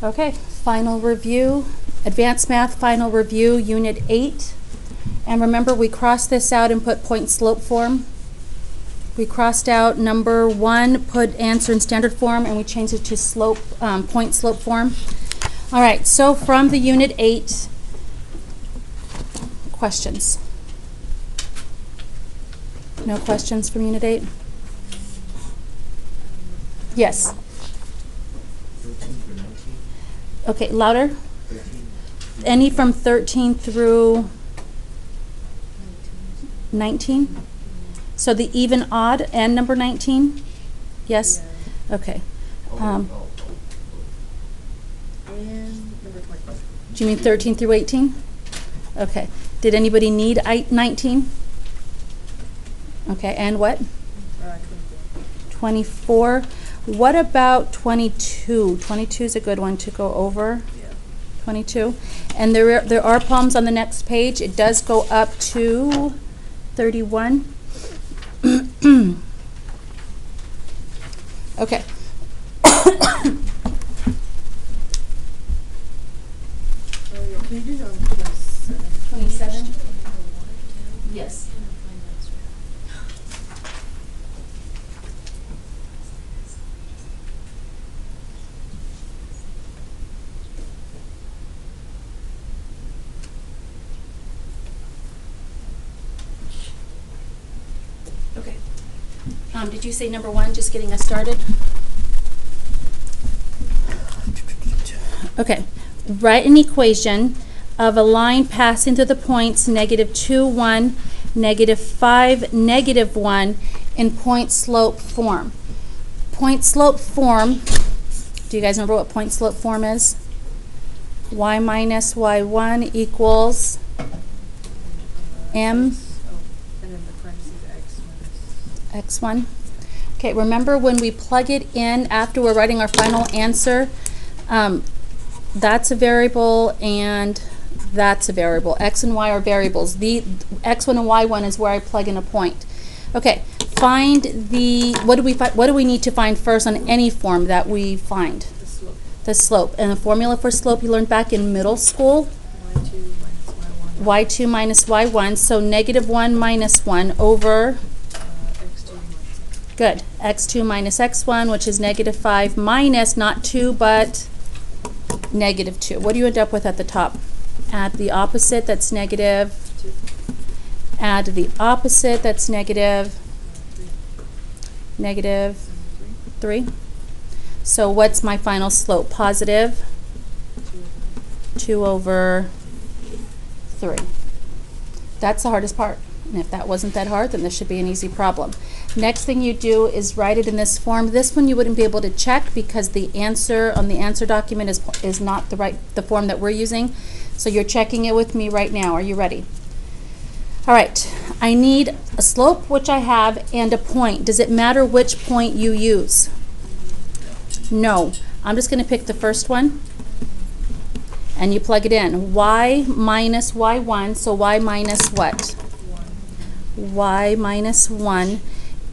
Okay, final review, Advanced Math final review, Unit 8. And remember, we crossed this out and put point slope form. We crossed out number 1, put answer in standard form, and we changed it to slope, point slope form. All right, so from the Unit 8, questions? No questions from Unit 8? Yes. 13 through 19. Okay, louder. 13. Any from 13 through 19? So the even odd and number 19? Yes? Yeah. Okay. And number 20. Do you mean 13 through 18? Okay. Did anybody need 19? Okay, and what? 24. 24. What about 22? 22 is a good one to go over. Yeah. 22. And there are problems on the next page. It does go up to 31. Okay. Oh, yeah. Can you do 27? 27? Yes. Okay. Did you say number 1, just getting us started? Okay. Write an equation of a line passing through the points -2, 1, -5, -1 in point slope form. Point slope form, do you guys remember what point slope form is? Y minus y1 equals m And then the parentheses x minus. x1. Okay, remember when we plug it in after we're writing our final answer, that's a variable and that's a variable. X and y are variables. The x1 and y1 is where I plug in a point. Okay, find the, what do we need to find first on any form that we find? The slope. The slope. And the formula for slope you learned back in middle school, y2 minus y1. y2 minus y1, so -1 minus 1 over, x2 minus x1. good, x2 minus x1, which is -5 minus, not 2, but -2. What do you end up with at the top? Add the opposite, that's negative. 2. Add the opposite, that's negative. 3. Negative 3. 3. So what's my final slope? Positive 2 over 3. That's the hardest part. And if that wasn't that hard, then this should be an easy problem. Next thing you do is write it in this form. This one you wouldn't be able to check because the answer on the answer document is not the form that we're using. So you're checking it with me right now. Are you ready? All right. I need a slope, which I have, and a point. Does it matter which point you use? No. I'm just going to pick the first one. And you plug it in. Y minus y1, so y minus what? 1. Y minus 1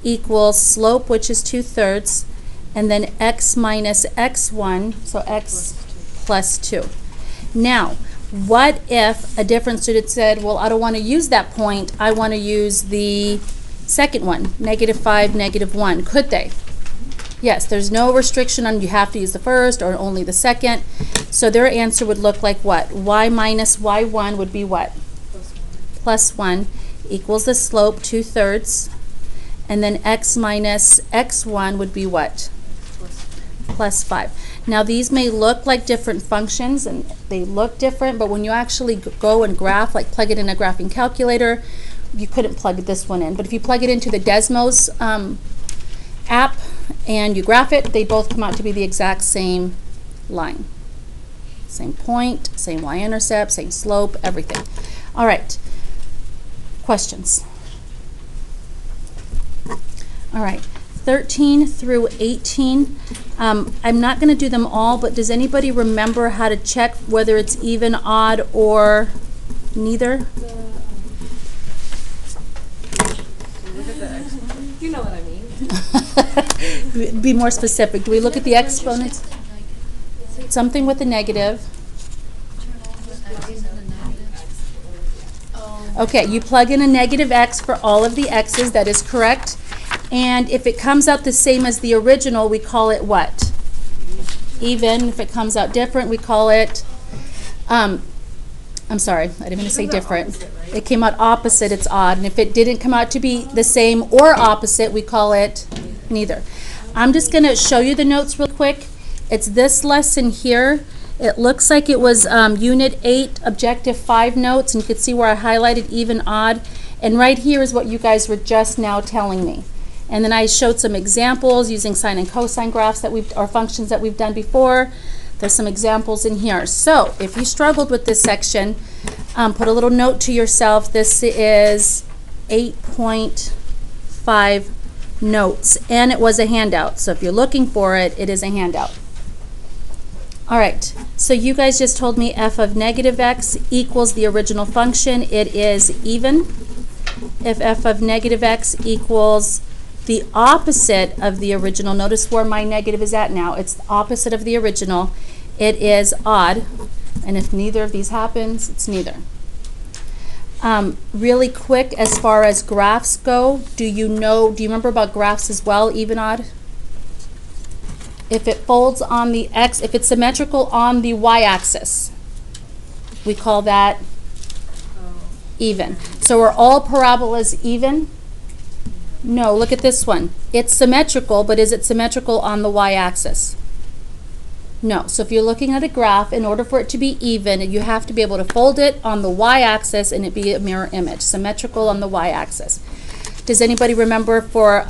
equals slope, which is 2/3, and then x minus x1, so x plus 2. Now, what if a different student said, well, I don't want to use that point, I want to use the second one, -5, -1. Could they? Yes, there's no restriction on you have to use the first or only the second. So their answer would look like what? Y minus y1 would be what? Plus 1. Plus 1 equals the slope, 2/3. And then x minus x1 would be what? Plus 5. Now these may look like different functions and they look different, but when you actually go and graph, like plug it in a graphing calculator, you couldn't plug this one in. But if you plug it into the Desmos app and you graph it, they both come out to be the exact same line. Same point, same y-intercept, same slope, everything. All right. Questions? All right. 13 through 18. I'm not going to do them all, but does anybody remember how to check whether it's even, odd, or neither? Look at the exponent. You know what I mean. Be more specific. Do we look at the exponents? So something with a negative. Okay, you plug in a negative x for all of the x's, that is correct. And if it comes out the same as the original, we call it what? Even. If it comes out different, we call it, I'm sorry, I didn't mean to say different. It came out opposite, it's odd. And if it didn't come out to be the same or opposite, we call it neither. I'm just going to show you the notes real quick. It's this lesson here. It looks like it was Unit 8, Objective 5 notes, and you can see where I highlighted even, odd. And right here is what you guys were just now telling me. And then I showed some examples using sine and cosine graphs that or functions that we've done before. There's some examples in here. So if you struggled with this section, put a little note to yourself. This is 8.5 notes, and it was a handout. So if you're looking for it, it is a handout. All right, so you guys just told me f of negative x equals the original function. It is even. If f of negative x equals the opposite of the original, notice where my negative is at now. It's the opposite of the original. It is odd. And if neither of these happens, it's neither. Really quick, as far as graphs go, do you remember about graphs as well, even, odd? If it folds on the x, if it's symmetrical on the y-axis, we call that even. So are all parabolas even? No, look at this one. It's symmetrical, but is it symmetrical on the y-axis? No. So if you're looking at a graph, in order for it to be even, you have to be able to fold it on the y-axis and it be a mirror image, symmetrical on the y-axis. Does anybody remember for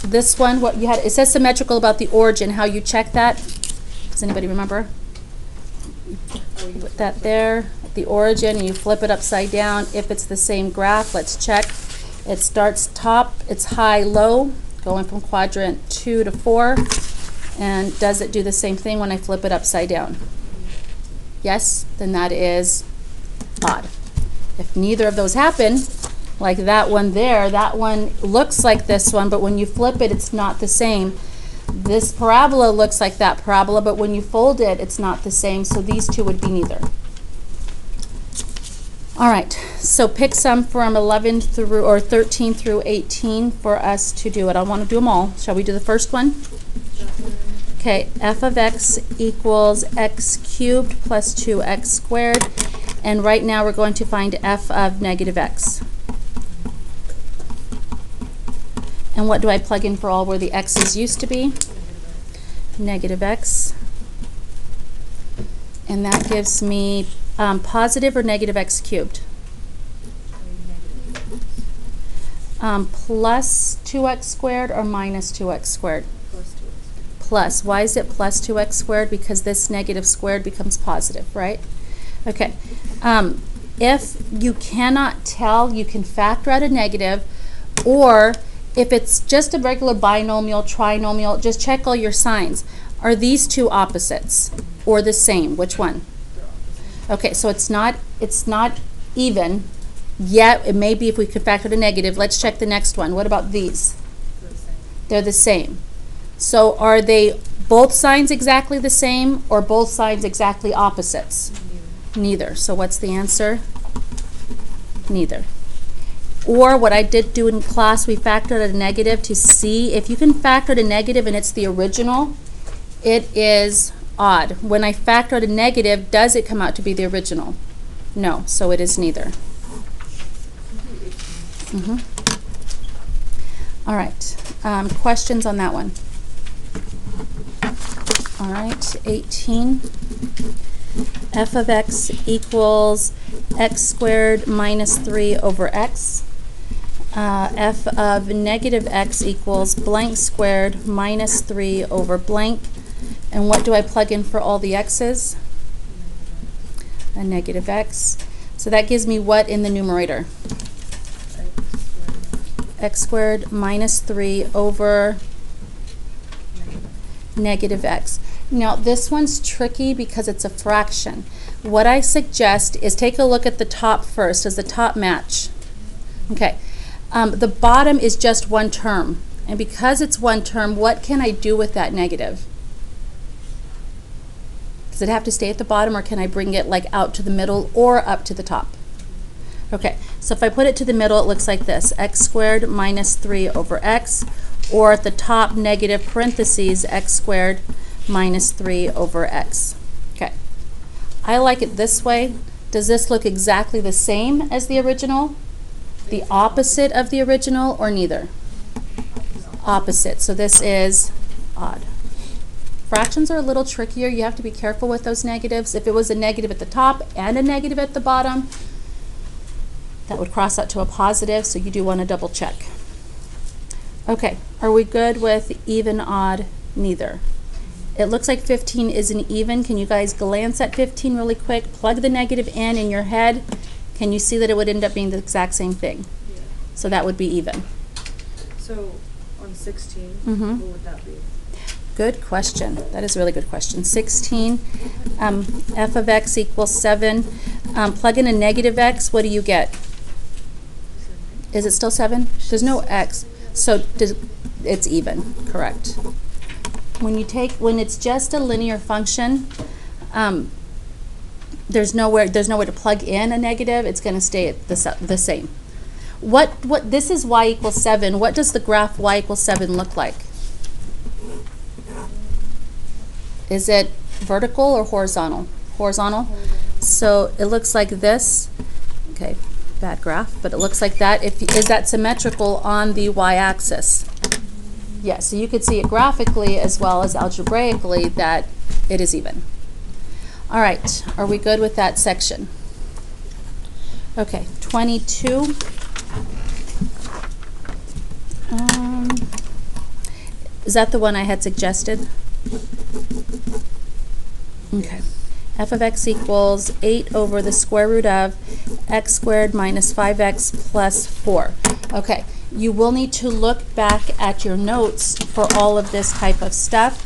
this one, what you had? It says symmetrical about the origin, how you check that. Does anybody remember? Put that there, the origin, and you flip it upside down. If it's the same graph, let's check. It starts top, it's high, low, going from quadrant 2 to 4. And does it do the same thing when I flip it upside down? Yes, then that is odd. If neither of those happen, like that one there, that one looks like this one, but when you flip it, it's not the same. This parabola looks like that parabola, but when you fold it, it's not the same, so these two would be neither. All right, so pick some from 11 through, or 13 through 18 for us to do it. I want to do them all. Shall we do the first one? Okay, f of x equals x cubed plus 2x squared. And right now we're going to find f of negative x. And what do I plug in for all where the x's used to be? Negative x. And that gives me positive or negative x cubed? Plus 2x squared or minus 2x squared? Plus. Why is it plus 2x squared? Because this negative squared becomes positive, right? Okay. If you cannot tell, you can factor out a negative, or if it's just a regular binomial, trinomial, just check all your signs. Are these two opposites or the same? Which one? Okay, so it's not even yet. It may be if we could factor the negative. Let's check the next one. What about these? They're the same. So are they both signs exactly the same or both signs exactly opposites? Neither. So what's the answer? Neither. Or what I did do in class, we factored a negative to see if you can factor a negative and it's the original, it is odd. When I factor out a negative, does it come out to be the original? No, so it is neither. All right, questions on that one? All right, 18. F of x equals x squared minus 3 over x. F of negative x equals blank squared minus 3 over blank. And what do I plug in for all the x's? A negative x. So that gives me what in the numerator? X squared minus 3 over negative x. Now this one's tricky because it's a fraction. What I suggest is take a look at the top first. Does the top match? Okay. The bottom is just one term. And because it's one term, what can I do with that negative? Does it have to stay at the bottom, or can I bring it like out to the middle or up to the top? Okay, so if I put it to the middle, it looks like this: x squared minus 3 over x, or at the top, negative parentheses, x squared minus 3 over x. Okay, I like it this way. Does this look exactly the same as the original? The opposite of the original, or neither? Opposite. So this is odd. Fractions are a little trickier. You have to be careful with those negatives. If it was a negative at the top and a negative at the bottom, that would cross out to a positive, so you do want to double check. Okay, are we good with even, odd, neither? It looks like 15 isn't even. Can you guys glance at 15 really quick? Plug the negative in your head. Can you see that it would end up being the exact same thing? Yeah. So that would be even. So on 16, Mhm. what would that be? Good question. That is a really good question. 16, f of x equals 7. Plug in a negative x, what do you get? Is it still 7? There's no x. So it's even, correct. When it's just a linear function, there's nowhere to plug in a negative. It's going to stay at the same. This is y equals 7. What does the graph y equals 7 look like? Is it vertical or horizontal? Horizontal. So it looks like this. Okay, bad graph, but it looks like that. Is that symmetrical on the y-axis? Yes, so you could see it graphically as well as algebraically that it is even. All right, are we good with that section? Okay, 22. Is that the one I had suggested? Okay. F of x equals 8 over the square root of x squared minus 5x plus 4. Okay, you will need to look back at your notes for all of this type of stuff.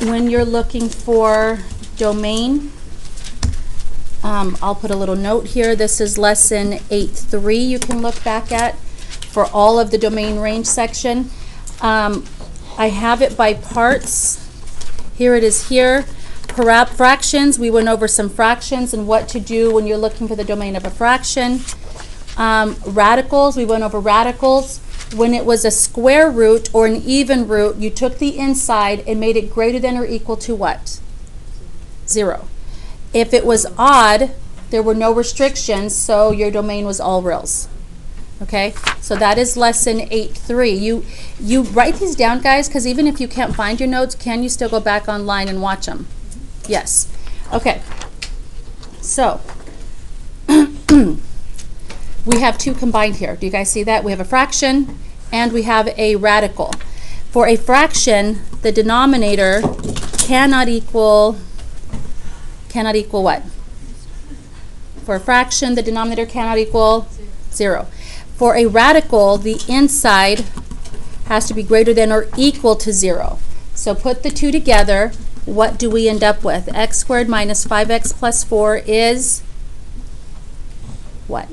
When you're looking for domain, I'll put a little note here. This is lesson 8.3 you can look back at for all of the domain range section. I have it by parts. Here it is here. Fractions, we went over some fractions and what to do when you're looking for the domain of a fraction. Radicals, we went over radicals. When it was a square root or an even root, you took the inside and made it greater than or equal to what? 0. If it was odd, there were no restrictions, so your domain was all reals. Okay, so that is lesson 8.3. You write these down, guys, because even if you can't find your notes, can you still go back online and watch them? Yes. Okay. So we have two combined here. Do you guys see that? We have a fraction and we have a radical. For a fraction, the denominator cannot equal what? For a fraction, the denominator cannot equal 0. For a radical, the inside has to be greater than or equal to 0. So put the two together. What do we end up with? X squared minus 5x plus 4 is what?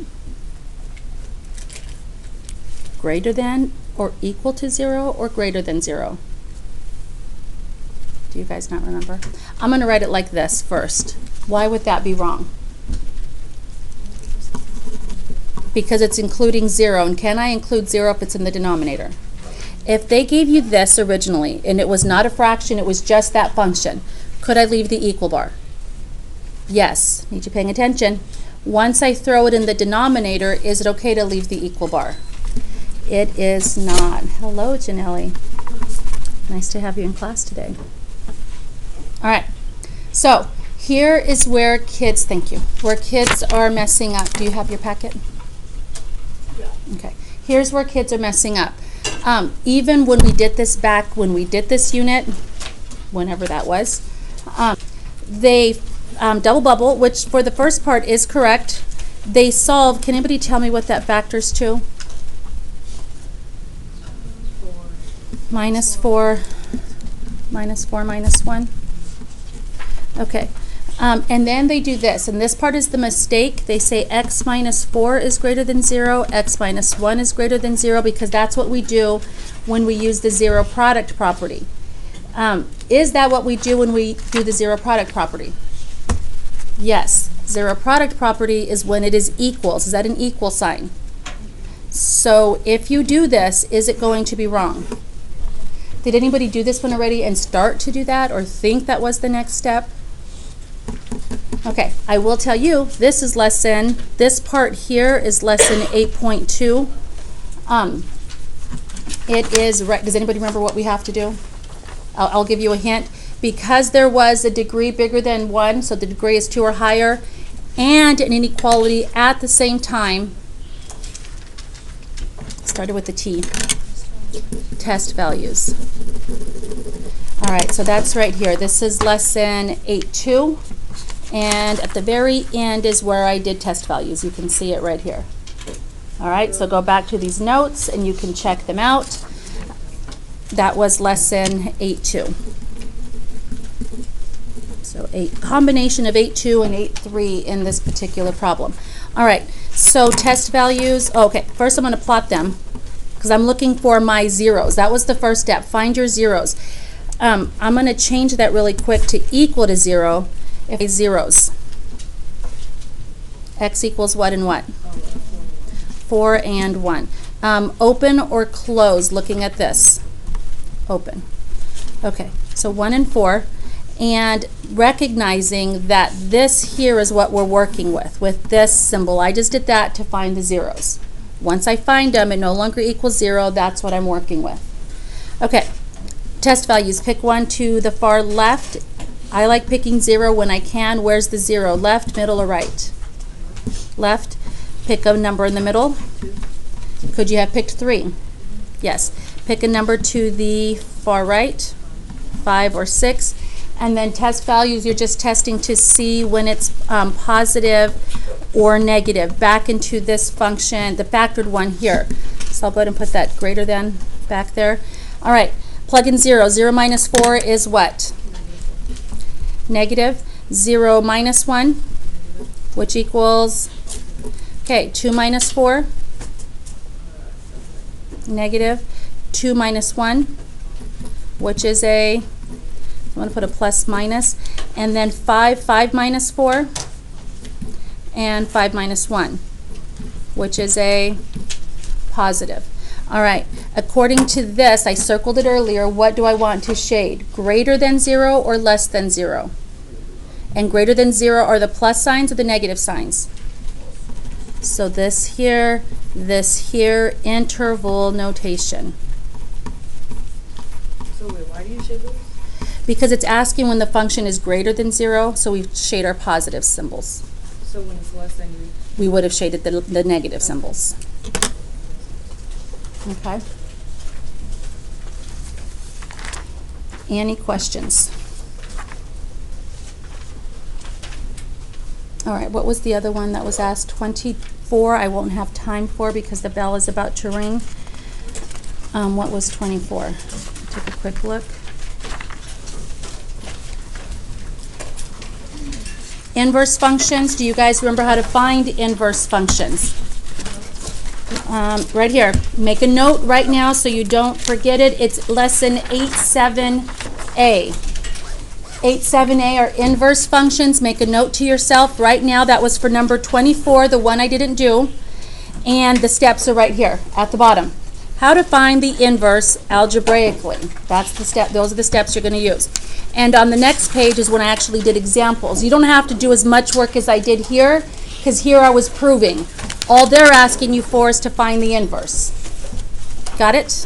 Greater than or equal to 0 or greater than 0? Do you guys not remember? I'm going to write it like this first. Why would that be wrong? Because it's including 0. And can I include 0 if it's in the denominator? If they gave you this originally, and it was not a fraction, it was just that function, could I leave the equal bar? Yes. Need you paying attention. Once I throw it in the denominator, is it okay to leave the equal bar? It is not. Hello, Janelle. Nice to have you in class today. All right. So here is where kids, thank you, where kids are messing up. Do you have your packet? Okay, here's where kids are messing up. Even when we did this back, when we did this unit, whenever that was, they double bubble, which for the first part is correct. They solve, can anybody tell me what that factors to? 4. -4, -1. Okay. And then they do this, and this part is the mistake. They say x minus 4 is greater than 0, x minus 1 is greater than 0, because that's what we do when we use the zero product property. Is that what we do when we do the zero product property? Yes. Zero product property is when it is equals. Is that an equal sign? So if you do this, is it going to be wrong? Did anybody do this one already and start to do that or think that was the next step? Okay, I will tell you, this is lesson, this part here is lesson 8.2. It is, right, does anybody remember what we have to do? I'll give you a hint. Because there was a degree bigger than 1, so the degree is 2 or higher, and an inequality at the same time, started with the T, test values. All right, so that's right here. This is lesson 8.2, and at the very end is where I did test values. You can see it right here. All right, so go back to these notes and you can check them out. That was lesson 8.2. So a combination of 8.2 and 8.3 in this particular problem. All right, so test values. Okay, first I'm going to plot them because I'm looking for my zeros. That was the first step. Find your zeros. I'm going to change that really quick to equal to 0 if it's zeros. X equals what and what? 4 and 1. Open or close, looking at this. Open. Okay, so 1 and 4. And recognizing that this here is what we're working with this symbol. I just did that to find the zeros. Once I find them, it no longer equals 0. That's what I'm working with. Okay, test values. Pick one to the far left. I like picking 0 when I can. Where's the 0? Left, middle, or right? Left. Pick a number in the middle. Could you have picked 3? Yes. Pick a number to the far right, 5 or 6. And then test values, you're just testing to see when it's positive or negative. Back into this function, the factored one here. So I'll go ahead and put that greater than back there. All right, plug in 0. 0 minus 4 is what? Negative. 0 minus 1, which equals, okay, 2 minus 4, negative. 2 minus 1, which is a, I'm going to put a plus minus, and then 5 minus 4, and 5 minus 1, which is a positive. All right, according to this, I circled it earlier, what do I want to shade? Greater than 0 or less than 0? And greater than 0 are the plus signs or the negative signs? So this here, interval notation. So wait, why do you shade those? Because it's asking when the function is greater than 0, so we shade our positive symbols. So when it's less than We would have shaded the negative symbols. Okay. Any questions? All right, what was the other one that was asked? 24, I won't have time for because the bell is about to ring. What was 24? Take a quick look. Inverse functions. Do you guys remember how to find inverse functions? Right here. Make a note right now so you don't forget it. It's lesson 8.7a. 8.7a are inverse functions. Make a note to yourself right now. That was for number 24, the one I didn't do. And the steps are right here at the bottom. How to find the inverse algebraically. That's the step. Those are the steps you're going to use. And on the next page is when I actually did examples. You don't have to do as much work as I did here, because here I was proving. All they're asking you for is to find the inverse. Got it?